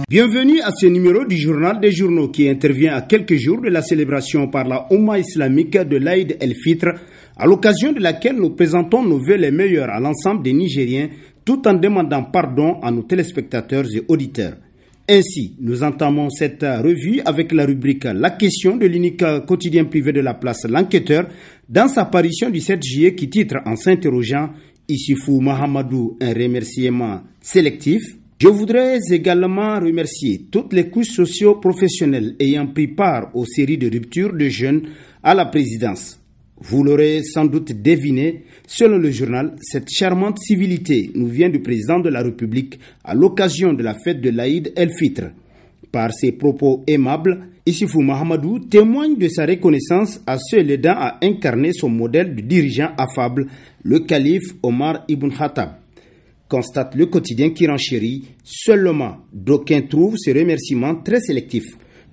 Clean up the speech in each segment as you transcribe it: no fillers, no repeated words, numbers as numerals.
Bienvenue à ce numéro du Journal des Journaux qui intervient à quelques jours de la célébration par la Oumma islamique de l'Aïd el-Fitr, à l'occasion de laquelle nous présentons nos vœux les meilleurs à l'ensemble des Nigériens, tout en demandant pardon à nos téléspectateurs et auditeurs. Ainsi, nous entamons cette revue avec la rubrique La question de l'unique quotidien privé de la place L'Enquêteur, dans sa parution du 7 juillet qui titre en s'interrogeant « Issoufou Mahamadou, un remerciement sélectif ». Je voudrais également remercier toutes les couches socio-professionnelles ayant pris part aux séries de ruptures de jeunes à la présidence. Vous l'aurez sans doute deviné, selon le journal, cette charmante civilité nous vient du président de la République à l'occasion de la fête de l'Aïd el-Fitr. Par ses propos aimables, Issoufou Mahamadou témoigne de sa reconnaissance à ceux l'aidant à incarner son modèle de dirigeant affable, le calife Omar ibn Khattab. Constate le quotidien qui renchérit, seulement d'aucuns trouvent ce remerciement très sélectif.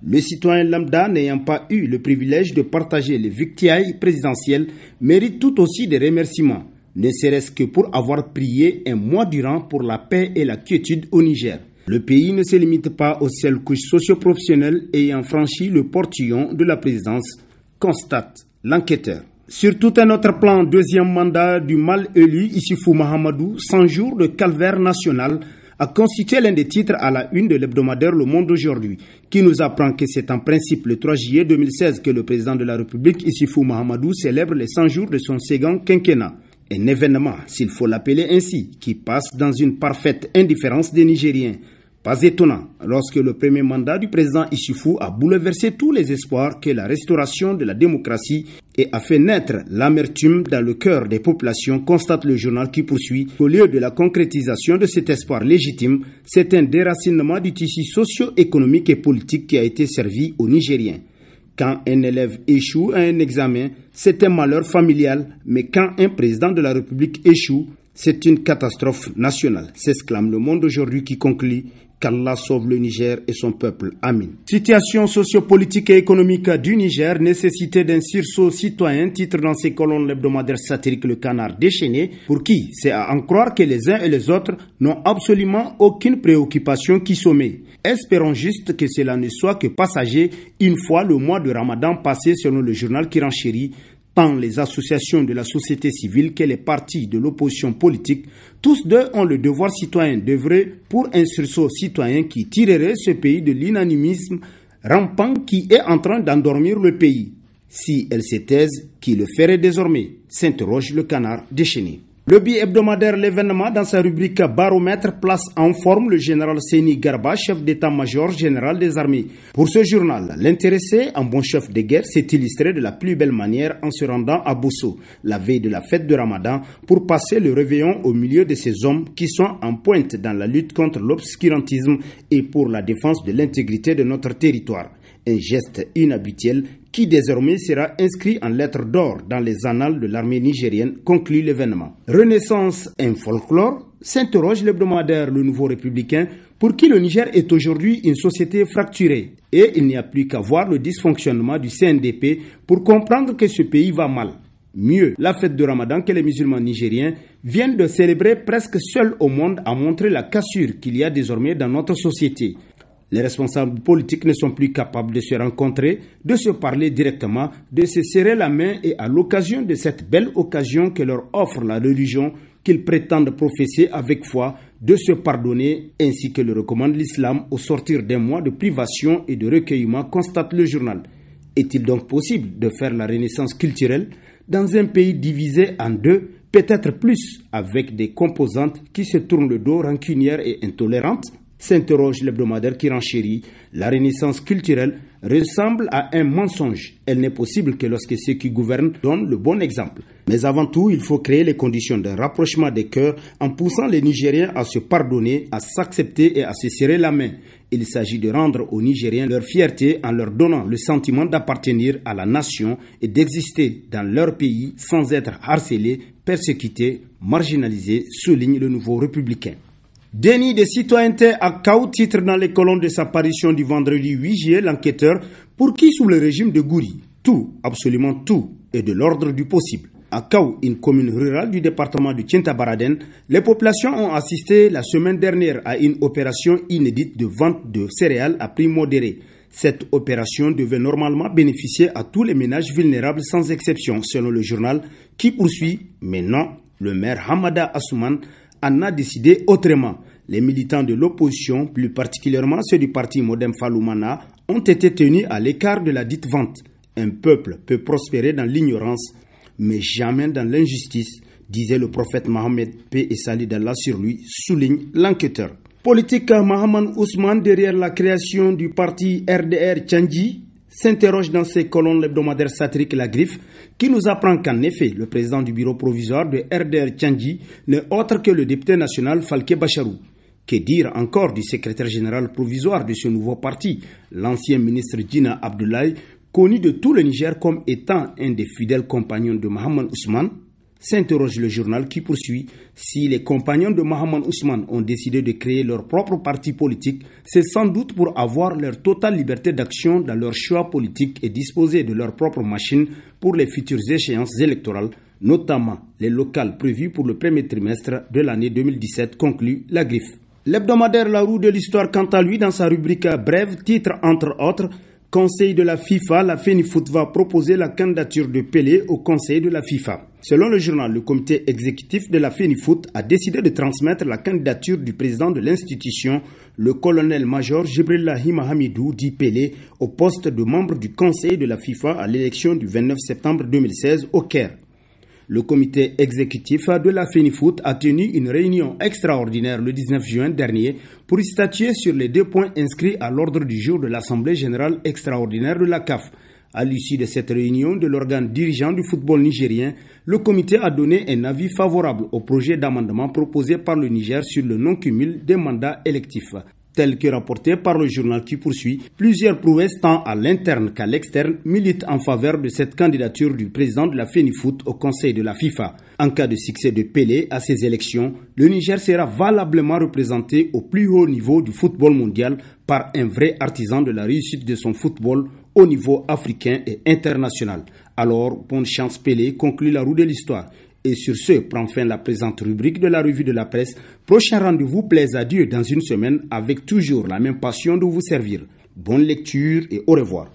Le citoyen lambda n'ayant pas eu le privilège de partager les victuailles présidentielles mérite tout aussi des remerciements, ne serait-ce que pour avoir prié un mois durant pour la paix et la quiétude au Niger. Le pays ne se limite pas aux seules couches socio-professionnelles ayant franchi le portillon de la présidence, constate l'enquêteur. Sur tout un autre plan, deuxième mandat du mal élu Issoufou Mahamadou, 100 jours de calvaire national, a constitué l'un des titres à la une de l'hebdomadaire Le Monde aujourd'hui, qui nous apprend que c'est en principe le 3 juillet 2016 que le président de la République Issoufou Mahamadou célèbre les 100 jours de son second quinquennat. Un événement, s'il faut l'appeler ainsi, qui passe dans une parfaite indifférence des Nigériens. Pas étonnant, lorsque le premier mandat du président Issoufou a bouleversé tous les espoirs que la restauration de la démocratie et a fait naître l'amertume dans le cœur des populations, constate le journal qui poursuit qu'au lieu de la concrétisation de cet espoir légitime, c'est un déracinement du tissu socio-économique et politique qui a été servi aux Nigériens. Quand un élève échoue à un examen, c'est un malheur familial, mais quand un président de la République échoue, c'est une catastrophe nationale, s'exclame Le Monde aujourd'hui qui conclut qu'Allah sauve le Niger et son peuple. Amin. Situation sociopolitique et économique du Niger, nécessité d'un sursaut citoyen, titre dans ses colonnes l'hebdomadaire satirique Le Canard déchaîné, pour qui c'est à en croire que les uns et les autres n'ont absolument aucune préoccupation qui sommet. Espérons juste que cela ne soit que passager une fois le mois de Ramadan passé, selon le journal qui renchérit. Tant les associations de la société civile que les partis de l'opposition politique, tous deux ont le devoir citoyen d'œuvrer pour un sursaut citoyen qui tirerait ce pays de l'inanimisme rampant qui est en train d'endormir le pays. Si elle se taise, qui le ferait désormais, s'interroge le Canard déchaîné. Le bi-hebdomadaire L'événement, dans sa rubrique Baromètre, place en forme le général Seyni Garba, chef d'état-major général des armées. Pour ce journal, l'intéressé en bon chef de guerre s'est illustré de la plus belle manière en se rendant à Bosso, la veille de la fête de Ramadan, pour passer le réveillon au milieu de ces hommes qui sont en pointe dans la lutte contre l'obscurantisme et pour la défense de l'intégrité de notre territoire. Un geste inhabituel qui désormais sera inscrit en lettres d'or dans les annales de l'armée nigérienne, conclut l'événement. Renaissance, un folklore, s'interroge l'hebdomadaire Le Nouveau Républicain, pour qui le Niger est aujourd'hui une société fracturée. Et il n'y a plus qu'à voir le dysfonctionnement du CNDP pour comprendre que ce pays va mal. Mieux, la fête de Ramadan que les musulmans nigériens viennent de célébrer presque seuls au monde a montré la cassure qu'il y a désormais dans notre société. Les responsables politiques ne sont plus capables de se rencontrer, de se parler directement, de se serrer la main et à l'occasion de cette belle occasion que leur offre la religion qu'ils prétendent professer avec foi, de se pardonner ainsi que le recommande l'islam au sortir d'un mois de privation et de recueillement, constate le journal. Est-il donc possible de faire la renaissance culturelle dans un pays divisé en deux, peut-être plus avec des composantes qui se tournent le dos rancunières et intolérantes? S'interroge l'hebdomadaire qui renchérit. La renaissance culturelle ressemble à un mensonge. Elle n'est possible que lorsque ceux qui gouvernent donnent le bon exemple. Mais avant tout, il faut créer les conditions d'un rapprochement des cœurs en poussant les Nigériens à se pardonner, à s'accepter et à se serrer la main. Il s'agit de rendre aux Nigériens leur fierté en leur donnant le sentiment d'appartenir à la nation et d'exister dans leur pays sans être harcelés, persécutés, marginalisés, souligne Le Nouveau Républicain. Déni de citoyenneté à Kaou, titre dans les colonnes de sa parution du vendredi 8 juillet, l'enquêteur, pour qui sous le régime de Gouri, tout, absolument tout, est de l'ordre du possible. À Kaou, une commune rurale du département de Tintabaraden, les populations ont assisté la semaine dernière à une opération inédite de vente de céréales à prix modéré. Cette opération devait normalement bénéficier à tous les ménages vulnérables sans exception, selon le journal, qui poursuit, mais non, le maire Hamada Assouman en a décidé autrement. Les militants de l'opposition, plus particulièrement ceux du parti Modem Faloumana, ont été tenus à l'écart de la dite vente. Un peuple peut prospérer dans l'ignorance, mais jamais dans l'injustice, disait le prophète Mohammed, paix et salut d'Allah sur lui, souligne l'enquêteur. Politique, Mahaman Ousmane, derrière la création du parti RDR Tchandji, s'interroge dans ses colonnes l'hebdomadaire satirique La Griffe, qui nous apprend qu'en effet, le président du bureau provisoire de RDR Tchandji n'est autre que le député national Falke Bacharou. Que dire encore du secrétaire général provisoire de ce nouveau parti, l'ancien ministre Djina Abdoulaye, connu de tout le Niger comme étant un des fidèles compagnons de Mahaman Ousmane? S'interroge le journal qui poursuit, si les compagnons de Mahaman Ousmane ont décidé de créer leur propre parti politique, c'est sans doute pour avoir leur totale liberté d'action dans leurs choix politiques et disposer de leur propre machine pour les futures échéances électorales, notamment les locales prévues pour le premier trimestre de l'année 2017, conclut La Griffe. L'hebdomadaire La Roue de l'Histoire, quant à lui, dans sa rubrique brève, titre entre autres Conseil de la FIFA, la FENIFOOT va proposer la candidature de Pelé au Conseil de la FIFA. Selon le journal, le comité exécutif de la FENIFOOT a décidé de transmettre la candidature du président de l'institution, le colonel-major Jibrillahi Mahamidou, dit Pelé, au poste de membre du Conseil de la FIFA à l'élection du 29 septembre 2016 au Caire. Le comité exécutif de la FENIFOOT a tenu une réunion extraordinaire le 19 juin dernier pour statuer sur les 2 points inscrits à l'ordre du jour de l'Assemblée générale extraordinaire de la CAF. À l'issue de cette réunion de l'organe dirigeant du football nigérien, le comité a donné un avis favorable au projet d'amendement proposé par le Niger sur le non-cumul des mandats électifs. Tel que rapporté par le journal qui poursuit, plusieurs prouesses tant à l'interne qu'à l'externe militent en faveur de cette candidature du président de la FENIFOOT au Conseil de la FIFA. En cas de succès de Pelé à ces élections, le Niger sera valablement représenté au plus haut niveau du football mondial par un vrai artisan de la réussite de son football au niveau africain et international. Alors, bonne chance Pelé, conclut La Roue de l'Histoire. Et sur ce, prend fin la présente rubrique de la revue de la presse. Prochain rendez-vous, plaise à Dieu, dans une semaine, avec toujours la même passion de vous servir. Bonne lecture et au revoir.